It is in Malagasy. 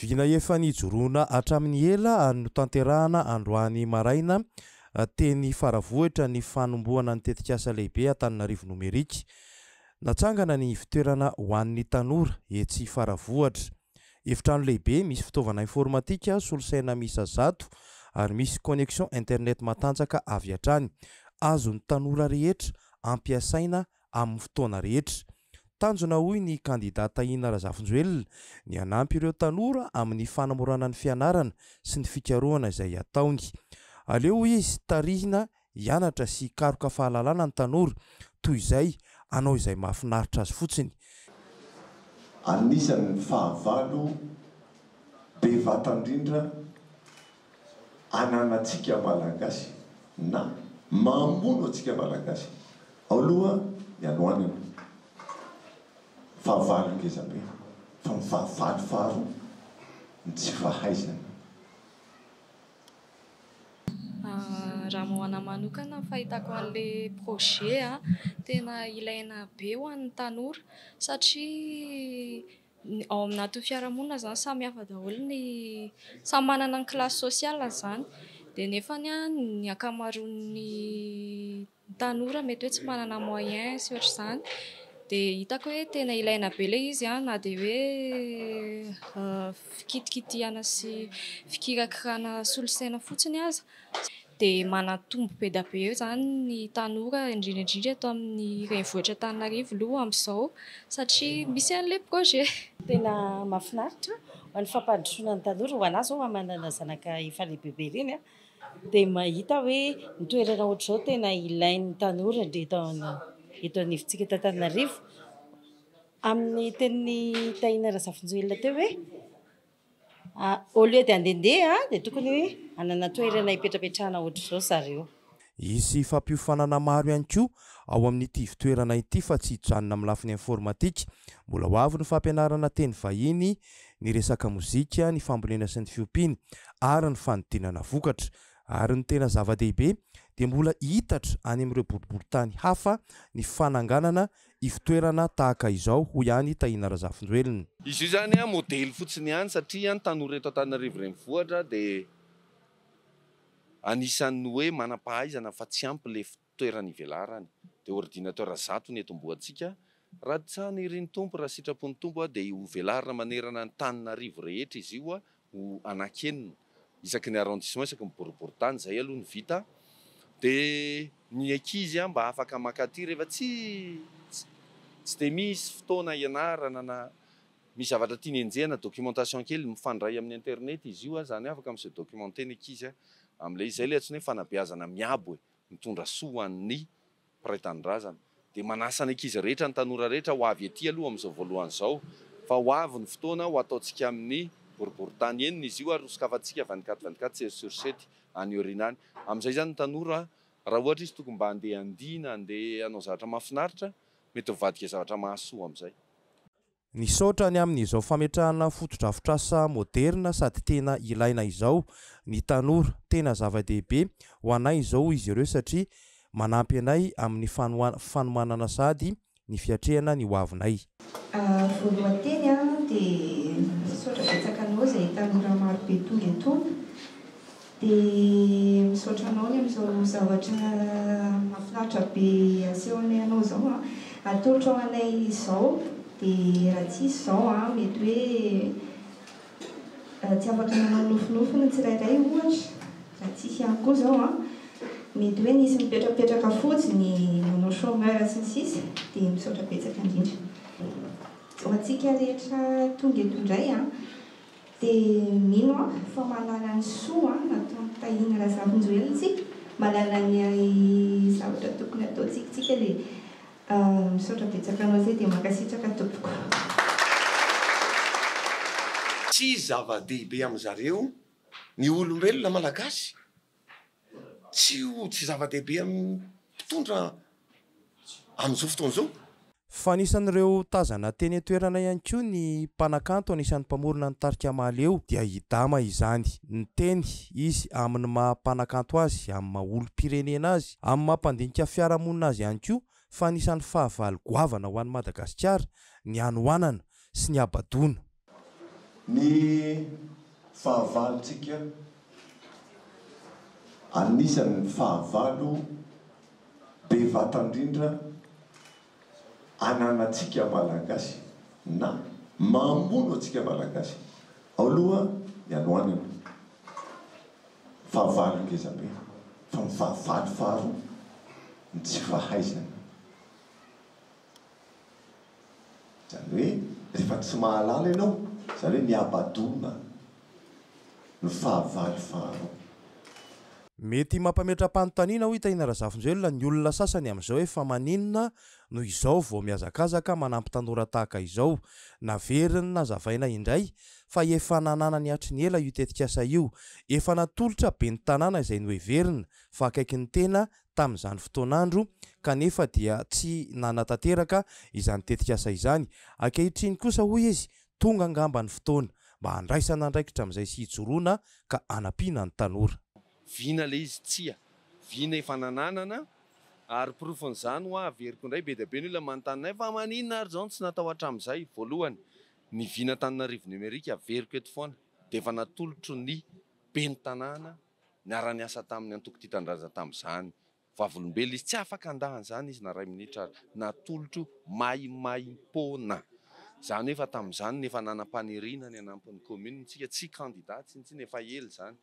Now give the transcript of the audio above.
Vina efa nijoroana hatramin'ny ela no tanterahana androany maraina teny faravohitra ny fanombohana ny tetikasa lehibe Antananarivo nomerika. Natsangana ny fitoerana ho an'ny tanora etsy faravohitra. Efitrano lehibe misy fitaovana informatika solosaina miisa 100 ary misy connexion internet matanjaka avy hatrany. Azon'ny tanora rehetra ampiasaina amin'ny fotoana rehetra. Tanjona hoy ny kandidata Ina Razafinjoelina ny hanampy ireo tanora amin'ny fanamorana ny fianarana sy ny fikarohana izay ataony. Aleo izy tarihina hianatra sy karoka fahalalana ny tanora toy izay anao izay mahafinaritra azy fotsiny. Anisan'ny fahavalo bevata indrindra ananantsika malagasy na mamono antsika malagasy. Aloha ianoanana fahavalo ngezabe fa mifahavalo faro ny tsy fahaizana. Raha moana manokana fahitako an'ilay projet tena ilaina be ho an'ny tanora satria ao anaty fiarahamonina zany samy hafa daholo ny samy manana ny klasy sosiala zany dia nefa ny ankamaroan'ny tanora mety hoe tsy manana moyen sy ohatra izany dia hitako hoe tena ilaina be ilay izy na dia hoe fikitikitihana sy fikirakirana solosaina fotsiny aza dia manatombo be da be zany ny tanora indrindra ato amin'ny renivohitra Antananarivo aloha amin'izao satria misy an'ilay projet. Tena mahafinaritra ho an'ny fampandrosoana ny tanora ho anazy zao manana zanaka efa lehibebe ireny dia mahita hoe ny toerana ohatr'izao tena ilain'ny tanora eto anivontsika eto Antananarivo. Amin'ny tenin'ny Ina Razafinjoelina teo hoe au lieu dia handehandeha dia tokony hoe hanana toerana hipetrapetrahana ohatr'izao zareo. Isy fampiofanana maro ihany koa ao amin'ity fitoerana ity fa tsy hijanona amin'ny lafiny informatika. Mbola ho avy ny fampianarana teny vahiny, ny resaka mozika, ny fambolena sy ny fiompiana ary ny fanodinana vokatra. Ary ny tena zava-dehibe dia mbola hitatra any amin'ireo boriboritany hafa ny fananganana ifitoerana tahaka izao hoy ihany Ina Razafinjoelina. Izy io zany modely fotsiny ihany satria ny tanora eto Antananarivo renivohitra dia anisan'ny hoe manam-pahaizana fa tsy ampy ilay fitoerana ivelarany. Dia ordinateur 100 ny etombohantsika raha tsahana ireny tompo raha sitrapon'ny tompo dia ho velarina manerana ny Antananarivo rehetra izy io ho anakenina isaky ny arrondissement isaky ny boriboritany zay aloha ny vita. Dia ny ankizy mba afaka makaty rehefa tsy dia misy fotoana ianarana na misy zavatra tiany enjehana documentation kely mifandray amin'ny internet izy io zany afaka amin'izay documenté ny ankizy amin'ilay izay ilay antsoina hoe fanabeazana miabo mitondra soa an'ny mpiray-tanindrazana. Dia manasa ny ankizy rehetra ny tanora rehetra ho avy ety aloha amin'izao voalohan'izao fa ho avy ny fotoana ho ataontsika amin'ny boriboritany enina izy io ary sokafantsika 24/24 sur 7 any orinany. Amin'izay zany ny tanora raha ohatra izy tokony mba handeha andina handeha hanao zavatra mahafinaritra mety mivadika zavatra mahasoa amin'izay. Ny saotrany amin'izao fametrahana fotodrafitrasa moderna sady tena ilaina izao ny tanora tena zava-dehibe ho anay izao izy ireo satria manampy anay amin'ny fanomanana sady ny fiatrehana ny hoavinay. Voalohany teny dia misaotra betsaka anao izay tanora maro be tonga eto dia misaotra anao ny amin'izao zavatra mahafinaritra be asehony anao izao atolotra ao anay izao. Dia raha tsy izao mety hoe tsy afaka manao nofinofiny tsirairay ohatra raha tsisy ihany koa izao mety hoe nisy mipetrapetraka fotsiny manao chômeur sy ny sisa dia misaotra betsaka indrindra. Ho antsika rehetra tonga eto indray dia mino fa mahalala ny soa nataon'ny Ina Razafinjoelina tsika mahalala ny zavatra tokony ataontsika dia misaotra betsaka anao zay dia mankasitraka tompoko. Tsy zava-dehibe amin'zareo ny olombelona malagasy tsy zava-dehibe amin'ny mpitondra amin'izao fotoan'izao. Fa anisan'ireo tazana teny toerana ihany koa ny mpanakanto anisan'ny mpamorona ny tarika maleo dia hidama izany. Ny teny izy amin'ny maha-mpanakanto azy, amin'ny maha-olom-pirenena azy, amin'ny mahampandinika fiarahamonina azy ihany koa fa anisan'ny fahavalo goavana ho an'i Madagasikara ny hanoanana sy ny habadona. ny fahavalontsika anisan'ny fahavalo be vatandrindra ananatsika malagasy na mamono atsika malagasy ao aloha ianoanana fahavalo ngezabe fa mifahavalo faro ny tsy fahaizana zany hoe rehefa tsy mahalala ianao zany hoe miabadona ny fahavalo faro mety mampametram-panontaniana ho itaina Razafinjelona ny olona sasany amin'izao hoe fa maninona no izao vao miazakazaka manampy tanora tahaka izao naveriny nazavaina indray fa efa nanana ny atry ny ela io tetikasa io efa natolotra be ny tanàna izay noheverina fa akaiky ny tena tamin'izany fotoanandro kanefa dia tsy nanatanteraka izany tetikasa izany ankehitriny kosa hoy izy tonga angamba ny fotoana mba handraisana andraikitra amin'izay sy hijoroana ka anampiana ny tanora. Vina le izy tsia vina efa nananana ary profon'izany ho averiko indray be dia be ny olona manontany fa maninona ary zao tsy natao hatramin'izay voalohany ny vina Antananarivo numerika averiko eto foana dia efa natolotro ny ben'ny tanàna niara niasa tamin'ny antoko ty tanindrazana tamin'izany vavolombelona izy tsy afaka andahan' izany izy na ray minitra ary natolotro maimaim-poana zany hoe efa tamin'izany nefa nanam-paniriana ny anampin'ny commune tsika tsy candidat tsy nefa ela zany